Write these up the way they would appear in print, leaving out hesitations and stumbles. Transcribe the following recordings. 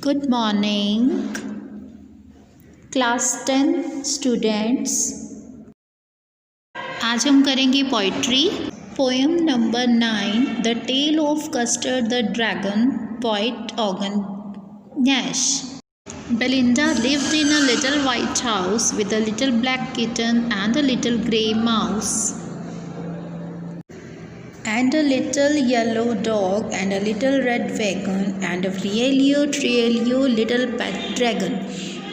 Good morning class 10 students. आज हम करेंगे poetry. Poem number 9, the tale of Custard the dragon, poet Ogden Nash. Belinda lived in a little white house with a little black kitten and a little grey mouse, and a little yellow dog and a little red wagon and a Frielio little pet dragon.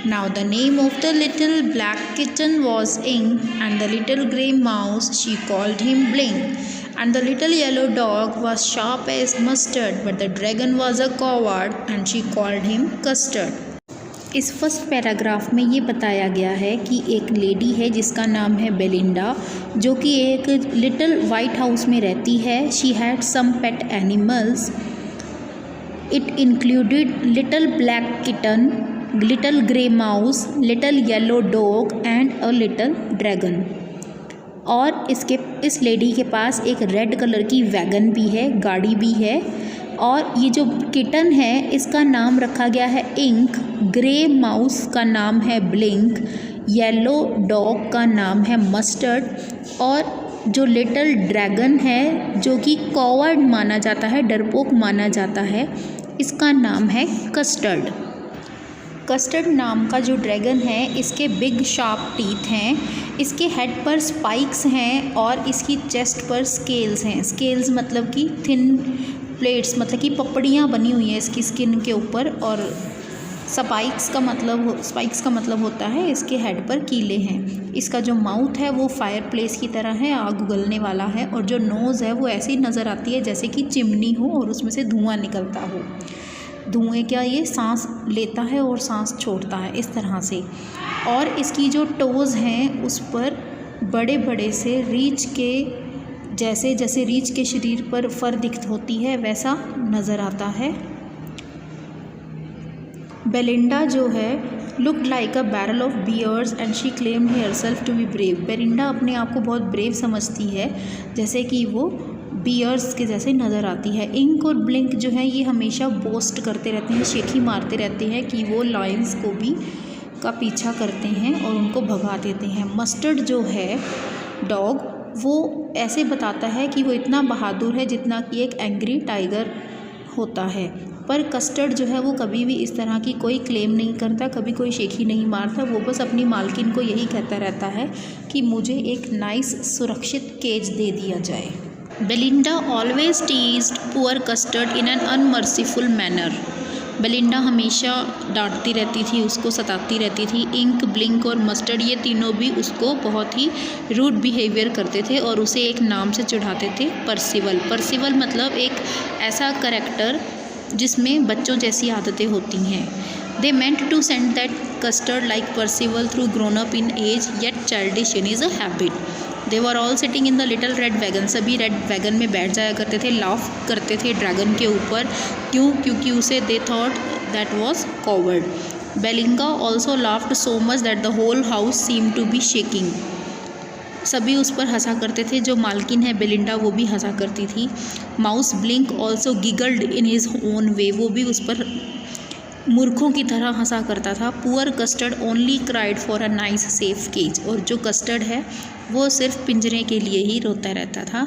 Now the name of the little black kitten was Ink, and the little grey mouse she called him Blink, and the little yellow dog was sharp as mustard, but the dragon was a coward and she called him Custard. इस first paragraph में ये बताया गया है कि एक lady है जिसका नाम है बेलिंडा, जो कि एक लिटिल वाइट हाउस में रहती है। She had some pet animals. It included little black kitten, little grey mouse, little yellow dog and a little dragon. और इस लेडी के पास एक रेड कलर की वैगन भी है, गाड़ी भी है। और ये जो किटन है इसका नाम रखा गया है इंक, ग्रे माउस का नाम है ब्लिंक, येलो डॉग का नाम है मस्टर्ड, और जो लिटिल ड्रैगन है जो कि कॉवर्ड माना जाता है, डरपोक माना जाता है, इसका नाम है कस्टर्ड। कस्टर्ड नाम का जो ड्रैगन है इसके बिग शार्प टीथ हैं, इसके हेड पर स्पाइक्स हैं और इसकी चेस्ट पर स्केल्स हैं। स्केल्स मतलब कि थिन प्लेट्स, मतलब कि पपड़ियाँ बनी हुई हैं इसकी स्किन के ऊपर। और स्पाइक्स का मतलब होता है इसके हेड पर कीले हैं। इसका जो माउथ है वो फायर प्लेस की तरह है, आग उगलने वाला है। और जो नोज़ है वो ऐसी नज़र आती है जैसे कि चिमनी हो और उसमें से धुआं निकलता हो। धुएँ क्या, ये सांस लेता है और सांस छोड़ता है इस तरह से। और इसकी जो टोज़ हैं उस पर बड़े बड़े से रीछ के जैसे रीछ के शरीर पर फर दिखत होती है वैसा नज़र आता है। बेलिंडा जो है looked like a barrel of bears and she claimed herself to be brave. Belinda अपने आप को बहुत ब्रेव समझती है, जैसे कि वो बियर्स के जैसे नज़र आती है। इंक और ब्लिंक जो है ये हमेशा बोस्ट करते रहते हैं, शेखी मारते रहते हैं कि वो लायंस को भी का पीछा करते हैं और उनको भगा देते हैं। मस्टर्ड जो है डॉग वो ऐसे बताता है कि वो इतना बहादुर है जितना कि एक एंग्री टाइगर होता है। पर कस्टर्ड जो है वो कभी भी इस तरह की कोई क्लेम नहीं करता, कभी कोई शेखी नहीं मारता। वो बस अपनी मालकिन को यही कहता रहता है कि मुझे एक नाइस सुरक्षित केज दे दिया जाए। Belinda always teased poor Custard in an unmerciful manner. Belinda हमेशा डांटती रहती थी, उसको सताती रहती थी। इंक, ब्लिंक और मस्टर्ड ये तीनों भी उसको बहुत ही रूड बिहेवियर करते थे और उसे एक नाम से चिढ़ाते थे, परसिवल। परसिवल मतलब एक ऐसा करेक्टर जिसमें बच्चों जैसी आदतें होती हैं। They meant to send that Custard like Percival through grown up in age yet childish in is a habit. They were all sitting in the little red wagon. सभी रेड वैगन में बैठ जाया करते थे, लाफ करते थे dragon के ऊपर। क्यों? क्योंकि उसे they thought that was coward. Belinda also laughed so much that the whole house seem to be shaking. सभी उस पर हंसा करते थे, जो मालकिन है बेलिंडा वो भी हंसा करती थी। Mouse blink also giggled in his own way. वो भी उस पर मूर्खों की तरह हंसा करता था। Poor Custard only cried for a nice safe cage. और जो कस्टर्ड है वो सिर्फ पिंजरे के लिए ही रोता रहता था।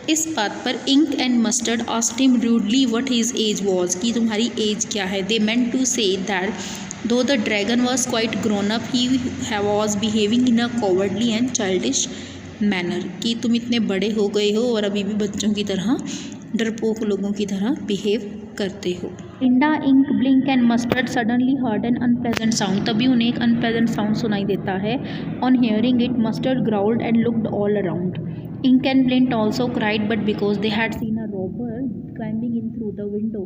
इस बात पर Ink and Mustard asked him rudely what his age was, कि तुम्हारी एज क्या है। They meant to say that though the dragon was quite grown up he was behaving in a cowardly and childish manner, कि तुम इतने बड़े हो गए हो और अभी भी बच्चों की तरह, डरपोक लोगों की तरह बिहेव करते हो। Belinda, Ink, Blink and Mustard suddenly heard an unpleasant sound. तभी उन्हें एक अनप्लेजेंट साउंड सुनाई देता है। On hearing it Mustard growled and looked all around. Ink and Blink also cried, but because they had seen a robber climbing in through the window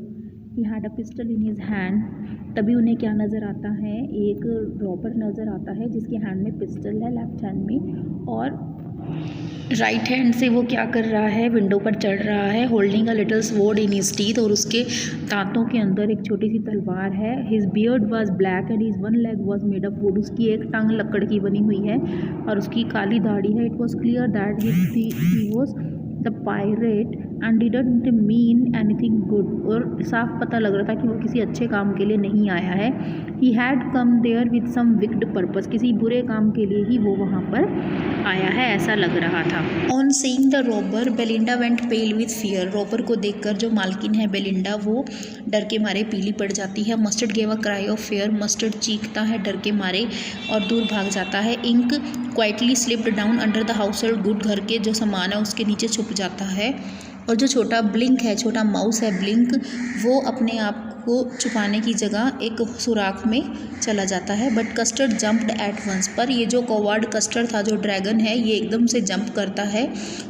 he had a pistol in his hand. तभी उन्हें क्या नज़र आता है, एक robber नज़र आता है जिसके हैंड में पिस्टल है, लेफ्ट हैंड में, और राइट हैंड से वो क्या कर रहा है, विंडो पर चढ़ रहा है, holding a little sword in his teeth. और उसके दांतों के अंदर एक छोटी सी तलवार है। His beard was black and his one leg was made of would. उसकी एक टांग लकड़ की बनी हुई है और उसकी काली दाढ़ी है। It was clear that he was the pirate and didn't mean anything good, और साफ पता लग रहा था कि वो किसी अच्छे काम के लिए नहीं आया है। He had come there with some wicked purpose, किसी बुरे काम के लिए ही वो वहाँ पर आया है ऐसा लग रहा था। On seeing the robber Belinda went pale with fear, robber को देखकर जो मालकिन है बेलिंडा वो डर के मारे पीली पड़ जाती है। Mustard gave a cry of fear, Mustard चीखता है डर के मारे और दूर भाग जाता है। Ink quietly slipped down under the house hold good, घर के जो सामान है उसके नीचे छुप जाता है। और जो छोटा ब्लिंक है, छोटा माउस है ब्लिंक, वो अपने आप को छुपाने की जगह एक सुराख में चला जाता है। But Custard jumped at once, पर ये जो कॉवर्ड कस्टर्ड था, जो ड्रैगन है, ये एकदम से जंप करता है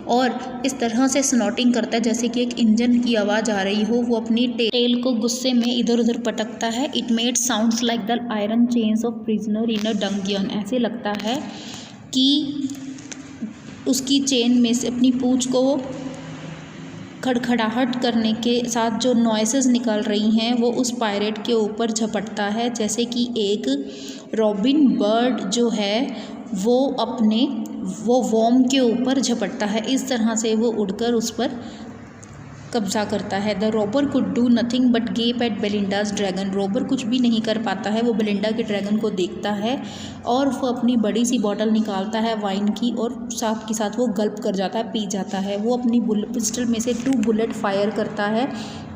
और इस तरह से स्नॉटिंग करता है जैसे कि एक इंजन की आवाज़ आ रही हो। वो अपनी टेल को गुस्से में इधर उधर पटकता है। It made sounds like the iron chains of prisoner in a dungeon, ऐसे लगता है कि उसकी चेन में से अपनी पूंछ को खड़खड़ाहट करने के साथ जो नॉइसेस निकल रही हैं वो उस पायरेट के ऊपर झपटता है, जैसे कि एक रॉबिन बर्ड जो है वो वॉर्म के ऊपर झपटता है। इस तरह से वो उड़कर उस पर कब्जा करता है। The robber could do nothing but gape at Belinda's dragon, robber कुछ भी नहीं कर पाता है, वो बेलिंडा के ड्रैगन को देखता है और वो अपनी बड़ी सी बॉटल निकालता है वाइन की और साथ के साथ वो गल्प कर जाता है, पी जाता है। वो अपनी पिस्टल में से 2 बुलेट फायर करता है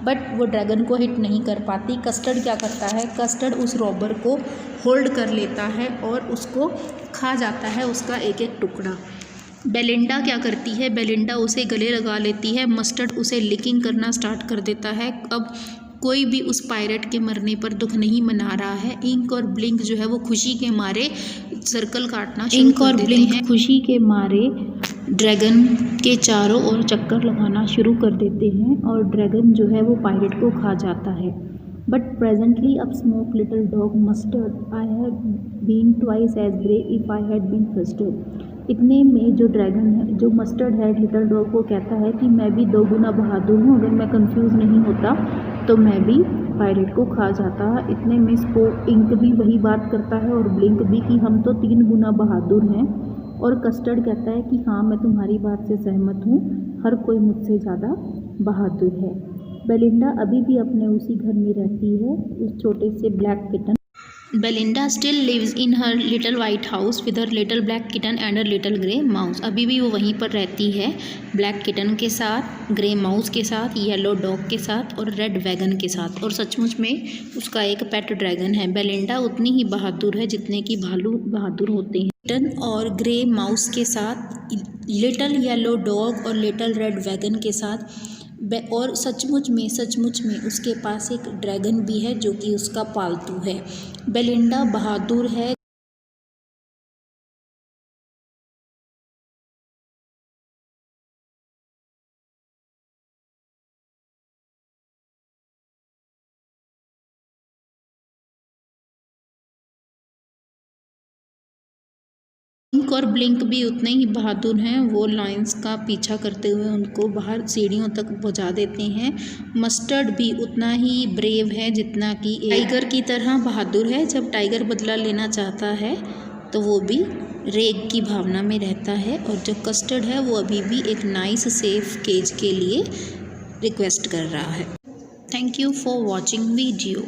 बट वो ड्रैगन को हिट नहीं कर पाती। कस्टर्ड क्या करता है, कस्टर्ड उस रॉबर को होल्ड कर लेता है और उसको खा जाता है, उसका एक एक टुकड़ा। बेलिंडा क्या करती है, बेलिंडा उसे गले लगा लेती है। मस्टर्ड उसे लिकिंग करना स्टार्ट कर देता है। अब कोई भी उस पायरेट के मरने पर दुख नहीं मना रहा है। इंक और ब्लिंक जो है वो खुशी के मारे सर्कल काटना शुरू कर देते हैं। खुशी के मारे ड्रैगन के चारों ओर चक्कर लगाना शुरू कर देते हैं और ड्रैगन जो है वो पायरेट को खा जाता है। But presently up spoke little dog Mustard, I have been twice as brave if I had been flustered. इतने में जो ड्रैगन है, जो मस्टर्ड है, लिटिल डॉग को कहता है कि मैं भी 2 गुना बहादुर हूँ, अगर मैं कंफ्यूज नहीं होता तो मैं भी पायरेट को खा जाता। इतने में इंक भी वही बात करता है और ब्लिंक भी कि हम तो 3 गुना बहादुर हैं। और कस्टर्ड कहता है कि हाँ मैं तुम्हारी बात से सहमत हूँ, हर कोई मुझसे ज़्यादा बहादुर है। बेलिंडा अभी भी अपने उसी घर में रहती है, उस छोटे से black kitten. Belinda still lives in her little white house with her little black kitten and her little grey mouse, अभी भी वो वहीं पर रहती है ब्लैक किटन के साथ, ग्रे माउस के साथ, येलो डॉग के साथ और रेड वैगन के साथ। और सचमुच में उसका एक पेट ड्रैगन है। बेलिंडा उतनी ही बहादुर है जितने कि भालू बहादुर होते हैं। किटन और ग्रे माउस के साथ, लिटिल येलो डॉग और लिटिल रेड वैगन के साथ, और सचमुच में उसके पास एक ड्रैगन भी है जो कि उसका पालतू है। बेलिंडा बहादुर है। इंक और ब्लिंक भी उतने ही बहादुर हैं, वो लायंस का पीछा करते हुए उनको बाहर सीढ़ियों तक पहुंचा देते हैं। मस्टर्ड भी उतना ही ब्रेव है जितना कि टाइगर की तरह बहादुर है। जब टाइगर बदला लेना चाहता है तो वो भी रेग की भावना में रहता है। और जो कस्टर्ड है वो अभी भी एक नाइस सेफ केज के लिए रिक्वेस्ट कर रहा है। Thank you for watching video.